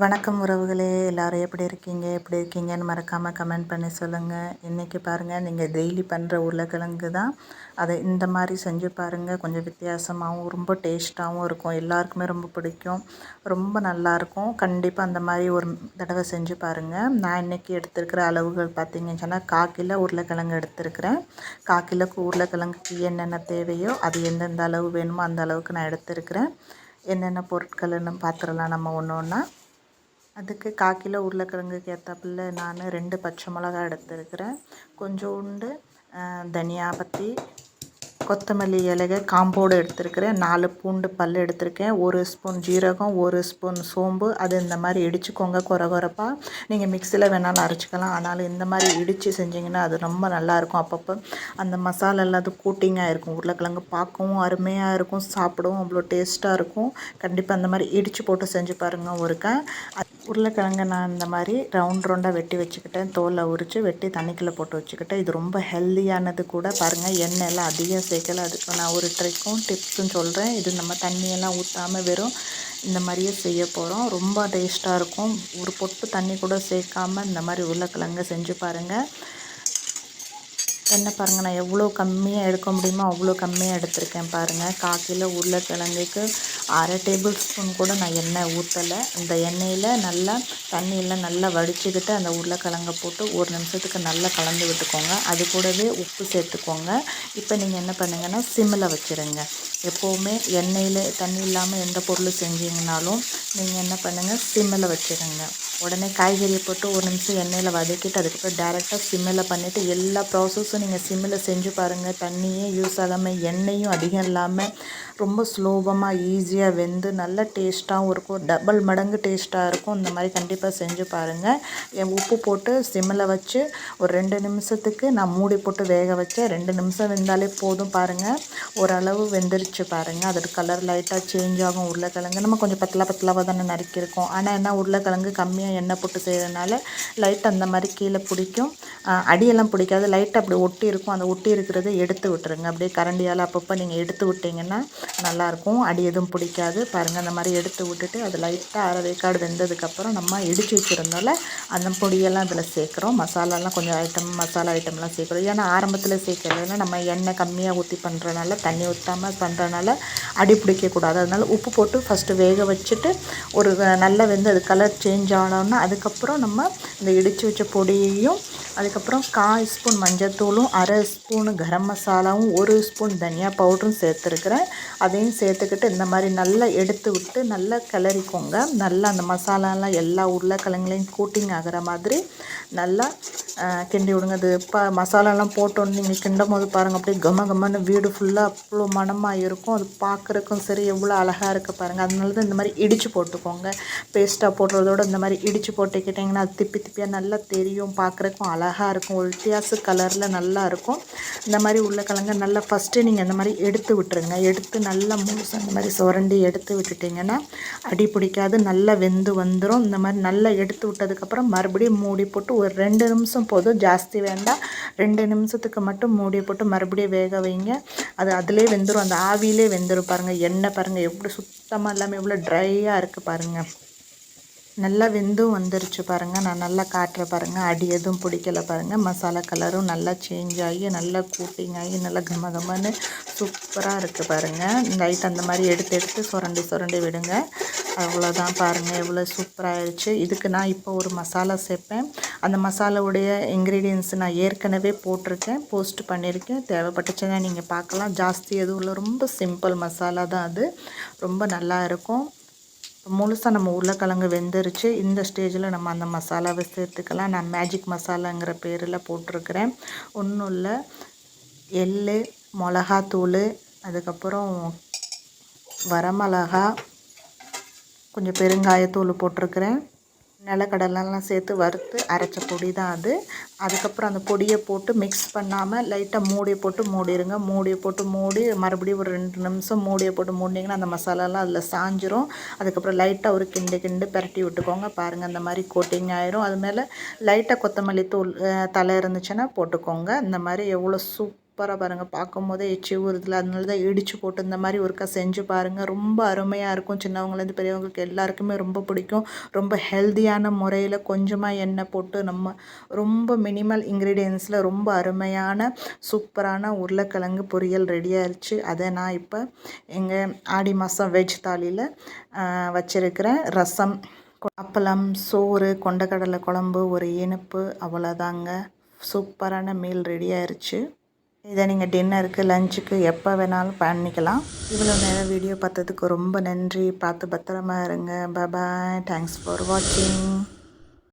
வணக்கம் உறவுகளே, எல்லாரும் எப்படி இருக்கீங்க? எப்படி இருக்கீங்கன்னு மறக்காமல் கமெண்ட் பண்ணி சொல்லுங்கள். இன்றைக்கி பாருங்கள், நீங்கள் டெய்லி பண்ணுற உருளைக்கிழங்கு தான். அதை இந்த மாதிரி செஞ்சு பாருங்கள். கொஞ்சம் வித்தியாசமாகவும் ரொம்ப டேஸ்ட்டாகவும் இருக்கும். எல்லாருக்குமே ரொம்ப பிடிக்கும். ரொம்ப நல்லாயிருக்கும். கண்டிப்பாக அந்த மாதிரி ஒரு தடவை செஞ்சு பாருங்கள். நான் இன்றைக்கி எடுத்துருக்கிற அளவுகள் பார்த்தீங்கன்னு சொன்னால் 1/4 கிலோ உருளைக்கிழங்கு எடுத்துருக்கிறேன். 1/4 கிலோக்கு உருளைக்கிழங்குக்கு என்னென்ன தேவையோ அது எந்தெந்த அளவு வேணுமோ அந்த அளவுக்கு நான் எடுத்துருக்கிறேன். என்னென்ன பொருட்கள்னு பார்த்துடலாம் நம்ம ஒன்று ஒன்றா. அதுக்கு 1/4 கிலோ உருளைக்கிழங்குக்கு ஏற்றாப்புல நான் 2 பச்சை மிளகா எடுத்துருக்கிறேன். கொஞ்சோண்டு தனியா பத்தி, கொத்தமல்லி இலைகள் காம்போடு எடுத்துருக்கிறேன். 4 பூண்டு பல் எடுத்திருக்கேன். 1 ஸ்பூன் ஜீரகம், 1 ஸ்பூன் சோம்பு. அது இந்த மாதிரி இடிச்சுக்கோங்க கொரகொரப்பாக. நீங்கள் மிக்சியில் வேணாலும் அரைச்சிக்கலாம். ஆனாலும் இந்த மாதிரி இடித்து செஞ்சிங்கன்னா அது ரொம்ப நல்லாயிருக்கும். அப்பப்போ அந்த மசாலாலாம் அது கூட்டிங்காக இருக்கும். உருளைக்கிழங்கு பார்க்கவும் அருமையாக இருக்கும், சாப்பிடவும் அவ்வளோ டேஸ்ட்டாக இருக்கும். கண்டிப்பாக அந்த மாதிரி இடித்து போட்டு செஞ்சு பாருங்கள் ஒருக்கா. உருளைக்கிழங்கு நான் இந்த மாதிரி ரவுண்டாக வெட்டி வச்சுக்கிட்டேன். தோலை உரித்து வெட்டி தண்ணிக்குள்ளே போட்டு வச்சுக்கிட்டேன். இது ரொம்ப ஹெல்தியானது கூட. பாருங்கள், எண்ணெயெல்லாம் அதிகம் சேர்க்கலை. அதுக்கு நான் ஒரு டிப்ஸும் சொல்கிறேன். இது நம்ம தண்ணியெல்லாம் ஊற்றாமல் வெறும் இந்த மாதிரியே செய்ய போகிறோம். ரொம்ப டேஸ்ட்டாக இருக்கும். ஒரு பொட்டு தண்ணி கூட சேர்க்காமல் இந்த மாதிரி உருளைக்கிழங்கு செஞ்சு பாருங்கள். எண்ணெய் பாருங்கள், நான் எவ்வளோ கம்மியாக எடுக்க முடியுமோ அவ்வளோ கம்மியாக எடுத்திருக்கேன். பாருங்கள், 1/4 கிலோ உருளைக்கிழங்குக்கு 1/2 டேபிள் ஸ்பூன் கூட நான் எண்ணெய் ஊற்றலை. இந்த எண்ணெயில் நல்லா தண்ணியெல்லாம் நல்லா வடிச்சுக்கிட்டு அந்த உருளைக்கிழங்கை போட்டு 1 நிமிஷத்துக்கு நல்லா கலந்து விட்டுக்கோங்க. அது கூடவே உப்பு சேர்த்துக்கோங்க. இப்போ நீங்கள் என்ன பண்ணுங்கன்னா சிம்மில் வச்சுருங்க. எப்போவுமே எண்ணெயில் தண்ணி இல்லாமல் எந்த பொருள் செஞ்சீங்கனாலும் நீங்கள் என்ன பண்ணுங்கள், சிம்மில் வச்சுருங்க. உடனே காய்கறியை போட்டு 1 நிமிஷம் எண்ணெயில் வதக்கிட்டு அதுக்கப்புறம் டேரெக்டாக சிம்மில் பண்ணிவிட்டு எல்லா ப்ராசஸும் நீங்கள் சிம்மில் செஞ்சு பாருங்கள். தண்ணியே யூஸ் ஆகாமல் எண்ணெயும் அதிகம் இல்லாமல் ரொம்ப சுலபமாக ஈஸியாக வெந்து நல்ல டேஸ்ட்டாகவும் இருக்கும். டபுள் மடங்கு டேஸ்ட்டாக இருக்கும். இந்த மாதிரி கண்டிப்பாக செஞ்சு பாருங்கள். உப்பு போட்டு சிம்மில் வச்சு ஒரு 2 நிமிஷத்துக்கு நான் மூடி போட்டு வேக வச்சேன். 2 நிமிஷம் வெந்தாலே போதும். பாருங்கள், ஓரளவு வெந்துருச்சு பாருங்கள். அதோட கலர் லைட்டாக சேஞ்ச் ஆகும். உருளைக்கிழங்கு நம்ம கொஞ்சம் பத்தலாக தானே நறுக்கியிருக்கோம். ஆனால் என்ன, உருளைக்கிழங்கு கம்மியாக எண்ணெய் போட்டு செய்கிறதுனால லைட்டாக அந்த மாதிரி கீழே பிடிக்கும். அடியெல்லாம் பிடிக்காது. லைட்டாக அப்படி ஒட்டி இருக்கும். அந்த ஒட்டி இருக்கிறத எடுத்து விட்டுருங்க. அப்படியே கரண்டியால் அப்பப்போ நீங்கள் எடுத்து விட்டிங்கன்னா நல்லாயிருக்கும். அடி எதுவும் பிடிக்காது. பாருங்கள், அந்த மாதிரி எடுத்து விட்டுட்டு அது லைட்டாக அரை வேக்காடு வெந்ததுக்கப்புறம் நம்ம இடித்து வச்சுருந்தால அந்த பொடியெல்லாம் இதில் சேர்க்குறோம். மசாலாலாம் கொஞ்சம் மசாலா ஐட்டம்லாம் சேர்க்குறோம். ஏன்னா ஆரம்பத்தில் சேர்க்கலைன்னா நம்ம எண்ணெய் கம்மியாக ஊற்றி பண்ணுறனால, தண்ணி ஊற்றாமல் பண்ணுறனால அடி பிடிக்கக்கூடாது. அதனால் உப்பு போட்டு ஃபஸ்ட்டு வேக வச்சுட்டு ஒரு நல்லா வெந்து அது கலர் சேஞ்ச் ஆனோன்னா அதுக்கப்புறம் நம்ம இந்த இடித்து வச்ச பொடியையும் அதுக்கப்புறம் 1/4 ஸ்பூன் மஞ்சள்தூளும் 1/2 ஸ்பூனு கரம் மசாலாவும் 1 ஸ்பூன் தனியா பவுடரும் சேர்த்துருக்குறேன். அதையும் சேர்த்துக்கிட்டு இந்த மாதிரி நல்லா எடுத்து விட்டு நல்லா கிளறிக்கோங்க. நல்லா அந்த மசாலாலாம் எல்லா உருளைக்கிழங்குலையும் கோட்டிங் ஆகிற மாதிரி நல்லா கிண்டி விடுங்க. அது மசாலாலாம் போட்டோன்னு நீங்கள் கிண்டும் போது பாருங்கள், அப்படியே கமன்னு வீடு ஃபுல்லாக அவ்வளோ மணமாக இருக்கும். அது பார்க்குறக்கும் சரி எவ்வளோ அழகாக இருக்குது பாருங்கள். அதனால தான் இந்த மாதிரி இடித்து போட்டுக்கோங்க. பேஸ்ட்டாக போடுறதோட இந்த மாதிரி இடித்து போட்டுக்கிட்டிங்கன்னா அது திப்பியாக நல்லா தெரியும். பார்க்குறக்கும் அழகாக இருக்கும். ஒரு வித்தியாச கலரில் நல்லா இருக்கும். இந்த மாதிரி உருளைக்கிழங்கு நல்லா ஃபஸ்ட்டு நீங்கள் இந்த மாதிரி எடுத்து விட்டுருங்க. எடுத்து நல்லா முழுசாக இந்த மாதிரி சுரண்டி எடுத்து விட்டுட்டிங்கன்னா அடி பிடிக்காது. நல்லா வெந்து வந்துடும். இந்த மாதிரி நல்லா எடுத்து விட்டதுக்கப்புறம் மறுபடியும் மூடி போட்டு ஒரு 2 நிமிஷம் போதும், ஜாஸ்தி வேண்டாம். 2 நிமிஷத்துக்கு மட்டும் மூடி போட்டு மறுபடியும் வேக வைங்க. அது அதிலே வெந்துடும். அந்த ஆவியிலே வெந்துடும். பாருங்கள், எண்ணெய் பாருங்கள் எப்படி சுத்தமாக இல்லாமல் எவ்வளோ ட்ரையாக இருக்குது பாருங்கள். நல்லா வெந்தும் வந்துருச்சு பாருங்கள். நான் நல்லா காட்டுறேன் பாருங்கள். அடி எதுவும் பிடிக்கல பாருங்கள். மசாலா கலரும் நல்லா சேஞ்ச் ஆகி நல்லா கூட்டிங் ஆகி நல்லா கமன்னு சூப்பராக இருக்குது பாருங்கள். லைட் அந்த மாதிரி எடுத்து சுரண்டி விடுங்க. அவ்வளோதான் பாருங்கள், எவ்வளோ சூப்பராகிடுச்சு. இதுக்கு நான் இப்போ ஒரு மசாலா சேர்ப்பேன். அந்த மசாலாவுடைய இன்க்ரீடியன்ஸ் நான் ஏற்கனவே போட்டிருக்கேன், போஸ்ட் பண்ணியிருக்கேன். தேவைப்பட்டுச்சுன்னா நீங்கள் பார்க்கலாம். ஜாஸ்தி எதுவும் இல்லை, ரொம்ப சிம்பிள் மசாலா தான் அது. ரொம்ப நல்லா இருக்கும். முழுசாக நம்ம உருளைக்கிழங்கு வெந்துருச்சு. இந்த ஸ்டேஜில் நம்ம அந்த மசாலாவை சேர்த்துக்கலாம். நான் மேஜிக் மசாலாங்கிற பேரில் போட்டிருக்கிறேன். ஒன்றும் இல்லை, எள், மிளகாத்தூள், அதுக்கப்புறம் வரமிளகா, கொஞ்சம் பெருங்காயத்தூள் போட்டிருக்கிறேன். நிலக்கடலைலாம் சேர்த்து வறுத்து அரைச்ச பொடி தான் அது. அதுக்கப்புறம் அந்த பொடியை போட்டு மிக்ஸ் பண்ணாமல் லைட்டாக மூடியை போட்டு மூடிடுங்க. மூடியை போட்டு மூடி மறுபடியும் ஒரு 2 நிமிஷம் மூடியை போட்டு மூடினீங்கன்னா அந்த மசாலாலாம் அதில் சாஞ்சிரும். அதுக்கப்புறம் லைட்டாக ஒரு கிண்டு பரட்டி விட்டுக்கோங்க. பாருங்கள், அந்த மாதிரி கோட்டிங் ஆயிரும். அது மேலே லைட்டாக கொத்தமல்லி தூள் தலை இருந்துச்சுன்னா போட்டுக்கோங்க. இந்த மாதிரி எவ்வளோ சூப்பராக பாருங்கள், பார்க்கும் போதே எச்சி ஊறுதில்ல. அதனால தான் இடித்து போட்டு இந்த மாதிரி ஒருக்கா செஞ்சு பாருங்கள். ரொம்ப அருமையாக இருக்கும். சின்னவங்கலேருந்து பெரியவங்களுக்கு எல்லாருக்குமே ரொம்ப பிடிக்கும். ரொம்ப ஹெல்த்தியான முறையில் கொஞ்சமாக எண்ணெய் போட்டு நம்ம ரொம்ப மினிமல் இன்க்ரீடியன்ஸில் ரொம்ப அருமையான சூப்பரான உருளைக்கிழங்கு பொரியல் ரெடி ஆயிடுச்சு. அதை நான் இப்போ எங்கள் ஆடி மாதம் வெஜ் தாலியில் வச்சுருக்கிறேன். ரசம், அப்பளம், சோறு, கொண்டக்கடலை குழம்பு, ஒரு இனிப்பு, அவ்வளோதாங்க. சூப்பரான மீல் ரெடி ஆயிடுச்சு. இதை நீங்கள் டின்னருக்கு, லஞ்சுக்கு எப்போ வேணாலும் பண்ணிக்கலாம். இவ்வளோ நேரம் வீடியோ பார்த்ததுக்கு ரொம்ப நன்றி. பார்த்து பத்திரமா இருங்க. பாய். தேங்க்ஸ் ஃபார் வாட்சிங்.